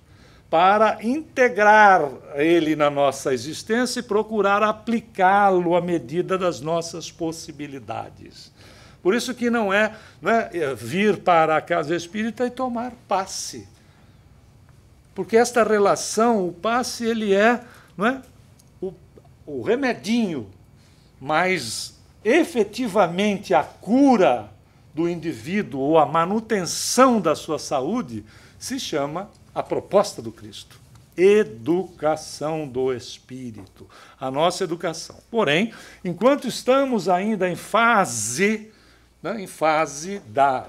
para integrar ele na nossa existência e procurar aplicá-lo à medida das nossas possibilidades. Por isso que não é vir para a casa espírita e tomar passe. Porque esta relação, o passe, ele o remedinho, mas efetivamente a cura do indivíduo ou a manutenção da sua saúde se chama a proposta do Cristo. Educação do espírito, a nossa educação. Porém, enquanto estamos ainda em fase né, em fase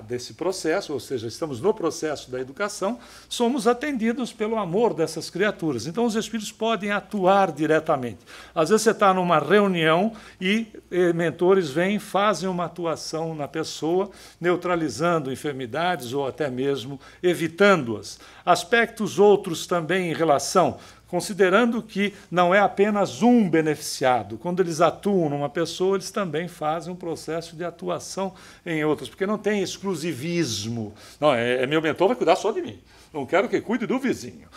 desse processo, ou seja, estamos no processo da educação, somos atendidos pelo amor dessas criaturas. Então, os espíritos podem atuar diretamente. Às vezes, você está numa reunião e mentores vêm, fazem uma atuação na pessoa, neutralizando enfermidades ou até mesmo evitando-as. Aspectos outros também em relação, considerando que não é apenas um beneficiado. Quando eles atuam numa pessoa, eles também fazem um processo de atuação em outras, porque não tem exclusivismo. Não, meu mentor vai cuidar só de mim. Não quero que cuide do vizinho.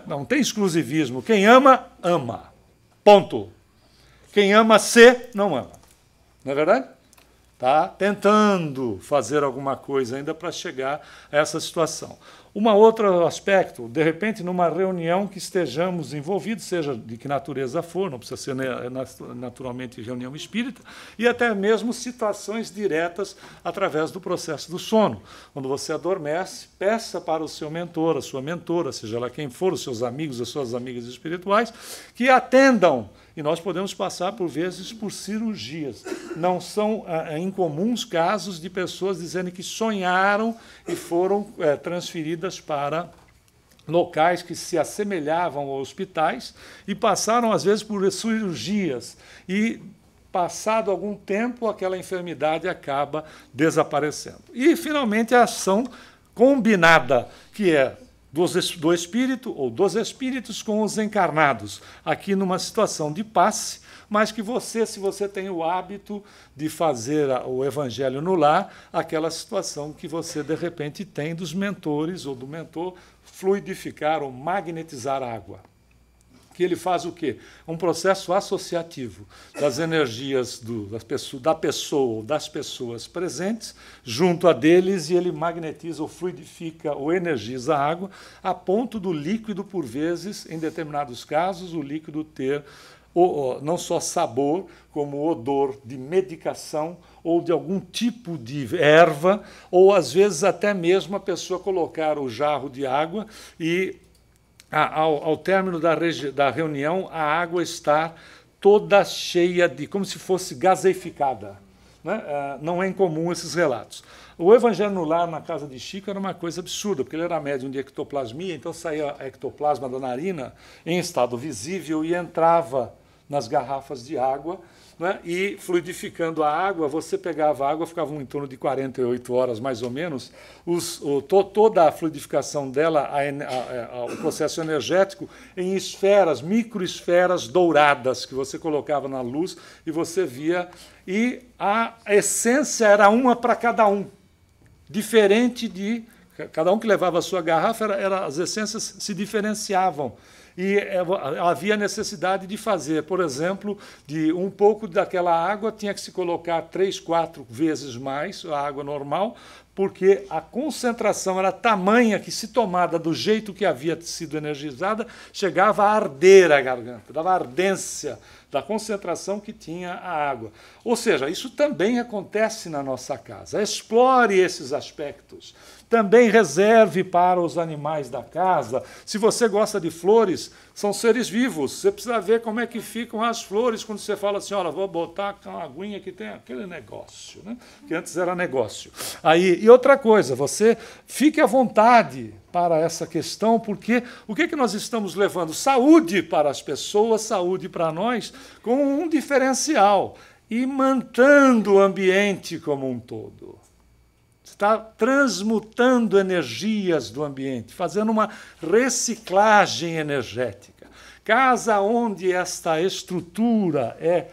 Não tem exclusivismo. Quem ama, ama. Ponto. Quem ama se, não ama. Não é verdade? Está tentando fazer alguma coisa ainda para chegar a essa situação. Um outro aspecto, de repente, numa reunião que estejamos envolvidos, seja de que natureza for, não precisa ser naturalmente reunião espírita, e até mesmo situações diretas através do processo do sono. Quando você adormece, peça para o seu mentor, a sua mentora, seja lá quem for, os seus amigos, as suas amigas espirituais, que atendam. E nós podemos passar, por vezes, por cirurgias. Não são incomuns casos de pessoas dizendo que sonharam e foram transferidas para locais que se assemelhavam a hospitais e passaram, às vezes, por cirurgias. E, passado algum tempo, aquela enfermidade acaba desaparecendo. E, finalmente, a ação combinada, que é do espírito ou dos espíritos com os encarnados, aqui numa situação de passe, mas que você, se você tem o hábito de fazer o evangelho no lar, aquela situação que você, de repente, tem dos mentores ou do mentor fluidificar ou magnetizar a água. Que ele faz o quê? Um processo associativo das energias da pessoa ou das pessoas presentes junto a deles, e ele magnetiza ou fluidifica ou energiza a água a ponto do líquido, por vezes, em determinados casos, o líquido ter não só sabor, como odor de medicação ou de algum tipo de erva, ou às vezes até mesmo a pessoa colocar o jarro de água e ao término da reunião, a água está toda cheia como se fosse gaseificada. Né? Não é incomum esses relatos. O evangelho no lar, na casa de Chico, era uma coisa absurda, porque ele era médium de ectoplasmia, então saía ectoplasma da narina em estado visível e entrava nas garrafas de água, né? E fluidificando a água, você pegava a água, ficava em torno de 48 horas, mais ou menos, toda a fluidificação dela, o processo energético, em esferas, microesferas douradas, que você colocava na luz e você via, e a essência era uma para cada um, diferente de... Cada um que levava a sua garrafa, as essências se diferenciavam. E havia necessidade de fazer, por exemplo, de um pouco daquela água tinha que se colocar 3, 4 vezes mais a água normal, porque a concentração era tamanha que, se tomada do jeito que havia sido energizada, chegava a arder a garganta, dava ardência da concentração que tinha a água. Ou seja, isso também acontece na nossa casa. Explore esses aspectos. Também reserve para os animais da casa. Se você gosta de flores, são seres vivos. Você precisa ver como é que ficam as flores quando você fala assim, olha, vou botar uma aguinha que tem aquele negócio, né? Que antes era negócio. E outra coisa, você fique à vontade para essa questão, porque o que nós estamos levando? Saúde para as pessoas, saúde para nós, com um diferencial, e mantendo o ambiente como um todo. Está transmutando energias do ambiente, fazendo uma reciclagem energética. Casa onde esta estrutura é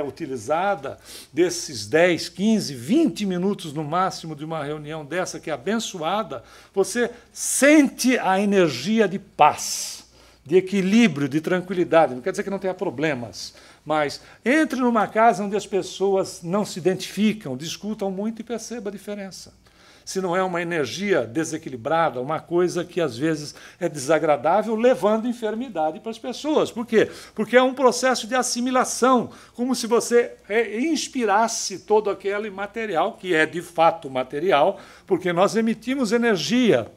utilizada, desses 10, 15, 20 minutos no máximo de uma reunião dessa, que é abençoada, você sente a energia de paz, de equilíbrio, de tranquilidade. Não quer dizer que não tenha problemas, mas entre numa casa onde as pessoas não se identificam, discutam muito, e perceba a diferença. Se não é uma energia desequilibrada, uma coisa que às vezes é desagradável, levando enfermidade para as pessoas. Por quê? Porque é um processo de assimilação, como se você inspirasse todo aquele material, que é de fato material, porque nós emitimos energia.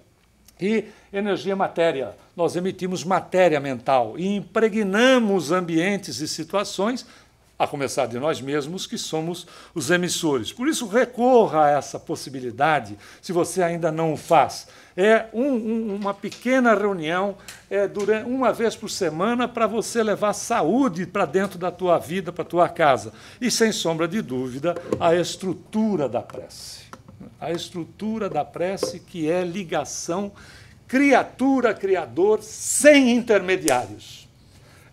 E energia matéria, nós emitimos matéria mental e impregnamos ambientes e situações a começar de nós mesmos, que somos os emissores. Por isso, recorra a essa possibilidade, se você ainda não o faz. É uma pequena reunião, durante uma vez por semana, para você levar saúde para dentro da tua vida, para a tua casa. E, sem sombra de dúvida, a estrutura da prece. A estrutura da prece, que é ligação criatura-criador sem intermediários.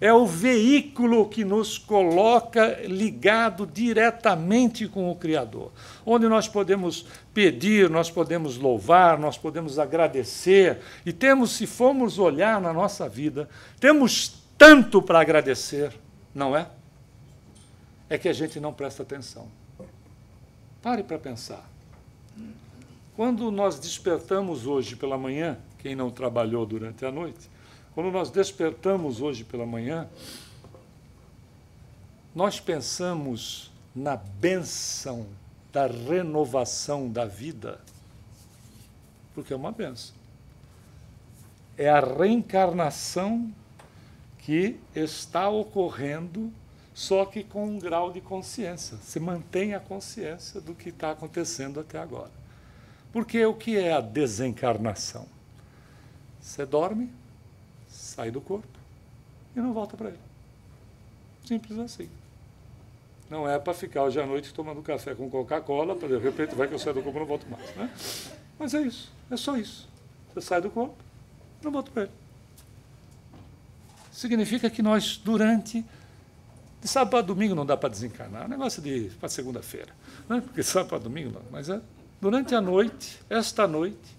É o veículo que nos coloca ligado diretamente com o Criador, onde nós podemos pedir, nós podemos louvar, nós podemos agradecer, e temos, se formos olhar na nossa vida, temos tanto para agradecer, não é? É que a gente não presta atenção. Pare para pensar. Quando nós despertamos hoje pela manhã, quem não trabalhou durante a noite, quando nós despertamos hoje pela manhã, nós pensamos na bênção da renovação da vida, porque é uma bênção. É a reencarnação que está ocorrendo, só que com um grau de consciência. Você mantém a consciência do que está acontecendo até agora. Porque o que é a desencarnação? Você dorme, sai do corpo e não volta para ele. Simples assim. Não é para ficar hoje à noite tomando café com Coca-Cola, para de repente vai que eu saio do corpo e não volto mais. Né? Mas é isso, é só isso. Você sai do corpo e não volta para ele. Significa que nós, durante... De sábado a domingo não dá para desencarnar, é um negócio de para segunda-feira. Né? Porque sábado a domingo não, mas durante a noite, esta noite,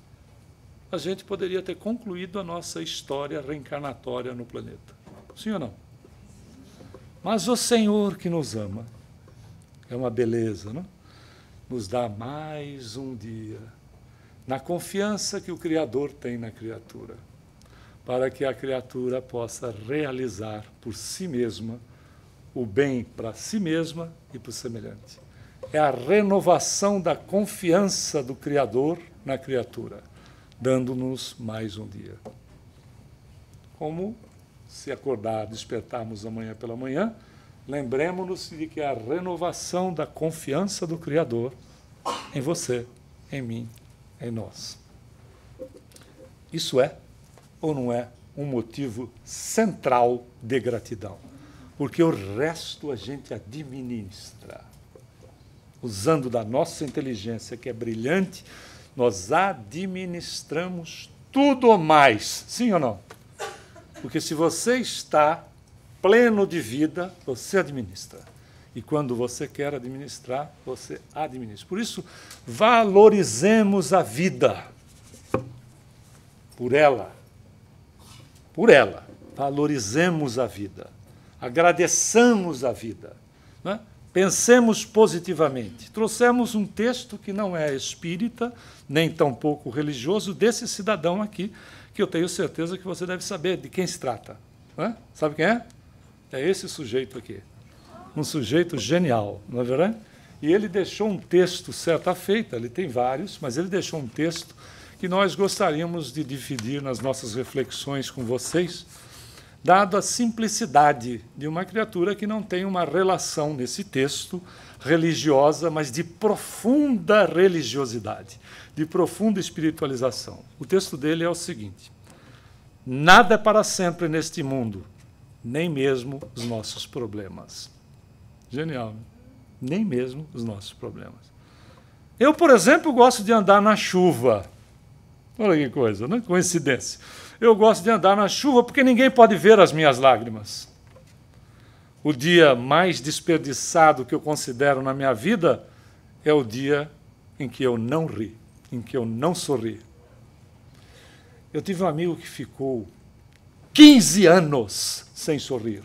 a gente poderia ter concluído a nossa história reencarnatória no planeta. Sim ou não? Mas o Senhor que nos ama, é uma beleza, não? Nos dá mais um dia, na confiança que o Criador tem na criatura, para que a criatura possa realizar por si mesma o bem para si mesma e para o semelhante. É a renovação da confiança do Criador na criatura, dando-nos mais um dia. Como, se acordar, despertarmos amanhã pela manhã, lembremos-nos de que é a renovação da confiança do Criador em você, em mim, em nós. Isso é, ou não é, um motivo central de gratidão? Porque o resto a gente administra. Usando da nossa inteligência, que é brilhante, nós administramos tudo mais. Sim ou não? Porque se você está pleno de vida, você administra. E quando você quer administrar, você administra. Por isso, valorizemos a vida. Por ela. Por ela. Valorizemos a vida. Agradeçamos a vida. Né? Pensemos positivamente. Trouxemos um texto que não é espírita, nem tampouco religioso, desse cidadão aqui, que eu tenho certeza que você deve saber de quem se trata. Né? Sabe quem é? É esse sujeito aqui. Um sujeito genial, não é verdade? E ele deixou um texto, certa feita, ele tem vários, mas ele deixou um texto que nós gostaríamos de dividir nas nossas reflexões com vocês, dado a simplicidade de uma criatura que não tem uma relação nesse texto religiosa, mas de profunda religiosidade, de profunda espiritualização. O texto dele é o seguinte: nada é para sempre neste mundo, nem mesmo os nossos problemas. Genial, né? Nem mesmo os nossos problemas. Eu, por exemplo, gosto de andar na chuva. Olha que coisa, né? Coincidência. Eu gosto de andar na chuva porque ninguém pode ver as minhas lágrimas. O dia mais desperdiçado que eu considero na minha vida é o dia em que eu não ri, em que eu não sorri. Eu tive um amigo que ficou 15 anos sem sorrir.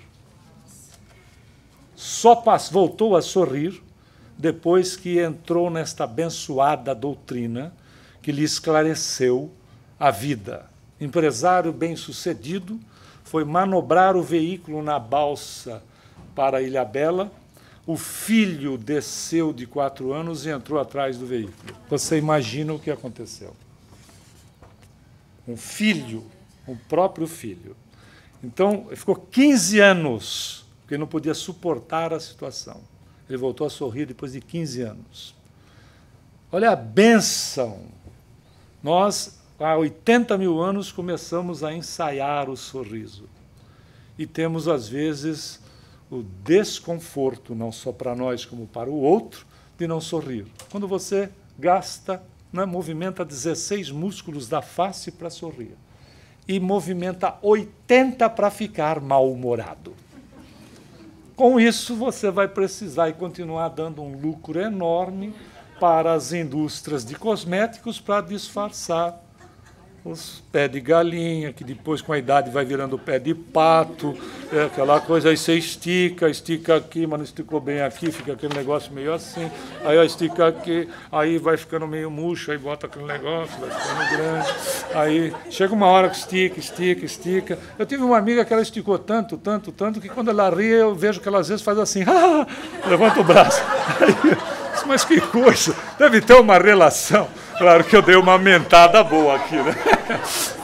Só voltou a sorrir depois que entrou nesta abençoada doutrina que lhe esclareceu a vida. Empresário bem-sucedido, foi manobrar o veículo na balsa para Ilhabela. O filho desceu de 4 anos e entrou atrás do veículo. Você imagina o que aconteceu? Um filho, o próprio filho. Então, ficou 15 anos porque ele não podia suportar a situação. Ele voltou a sorrir depois de 15 anos. Olha a bênção! Nós, há 80 mil anos, começamos a ensaiar o sorriso. E temos, às vezes, o desconforto, não só para nós como para o outro, de não sorrir. Quando você gasta, né, movimenta 16 músculos da face para sorrir e movimenta 80 para ficar mal-humorado. Com isso, você vai precisar e continuar dando um lucro enorme para as indústrias de cosméticos para disfarçar os pés de galinha, que depois, com a idade, vai virando pé de pato, aquela coisa, aí você estica aqui, mas não esticou bem aqui, fica aquele negócio meio assim, aí estica aqui, aí vai ficando meio murcho, aí bota aquele negócio, vai ficando grande, aí chega uma hora que estica. Eu tive uma amiga que ela esticou tanto, que quando ela ria, eu vejo que ela às vezes faz assim, levanta o braço. Aí, mas que coisa, deve ter uma relação. Claro que eu dei uma mentada boa aqui, né?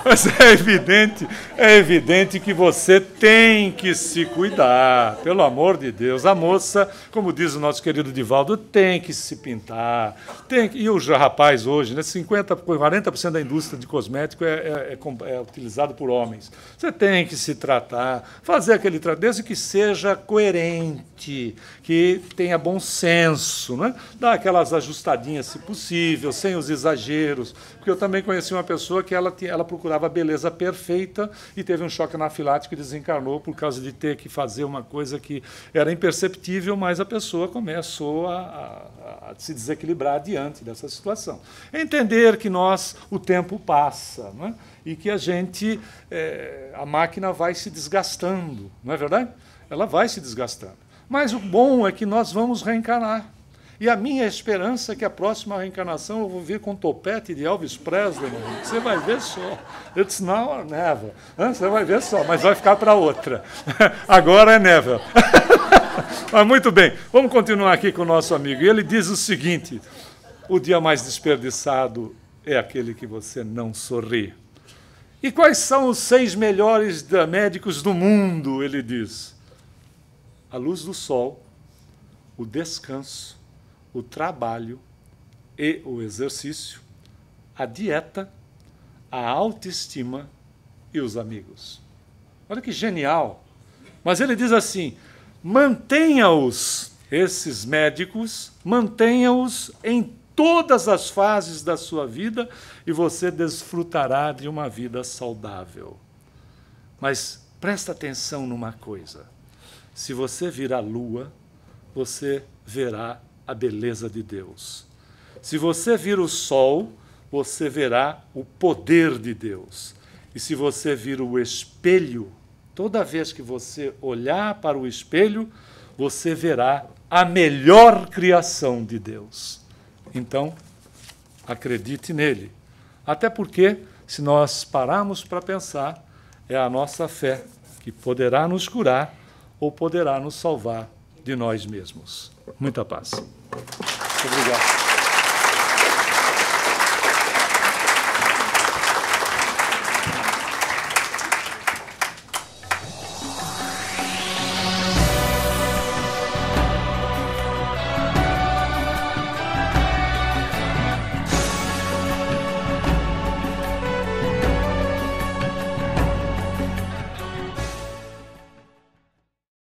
Mas é evidente que você tem que se cuidar, pelo amor de Deus. A moça, como diz o nosso querido Divaldo, tem que se pintar. E o rapaz hoje, né, 40% da indústria de cosmético é utilizado por homens. Você tem que se tratar, fazer aquele tratamento, desde que seja coerente, que tenha bom senso, né? Dar aquelas ajustadinhas, se possível, sem os exageros. Porque eu também conheci uma pessoa que ela procurava a beleza perfeita e teve um choque anafilático e desencarnou por causa de ter que fazer uma coisa que era imperceptível, mas a pessoa começou a se desequilibrar diante dessa situação. Entender que o tempo passa, não é? E que a máquina vai se desgastando, não é verdade? Ela vai se desgastando. Mas o bom é que nós vamos reencarnar. E a minha esperança é que a próxima reencarnação eu vou vir com topete de Elvis Presley, meu amigo. Você vai ver só. It's now or never. Você vai ver só, mas vai ficar para outra. Agora é never. Mas muito bem, vamos continuar aqui com o nosso amigo. E ele diz o seguinte: o dia mais desperdiçado é aquele que você não sorri. E quais são os 6 melhores médicos do mundo? Ele diz: a luz do sol, o descanso, o trabalho e o exercício, a dieta, a autoestima e os amigos. Olha que genial! Mas ele diz assim: mantenha-os, esses médicos, mantenha-os em todas as fases da sua vida e você desfrutará de uma vida saudável. Mas presta atenção numa coisa: se você vir a lua, você verá a beleza de Deus. Se você vir o sol, você verá o poder de Deus. E se você vir o espelho, toda vez que você olhar para o espelho, você verá a melhor criação de Deus. Então, acredite nele. Até porque, se nós pararmos para pensar, é a nossa fé que poderá nos curar ou poderá nos salvar de nós mesmos. Muita paz. Muito obrigado.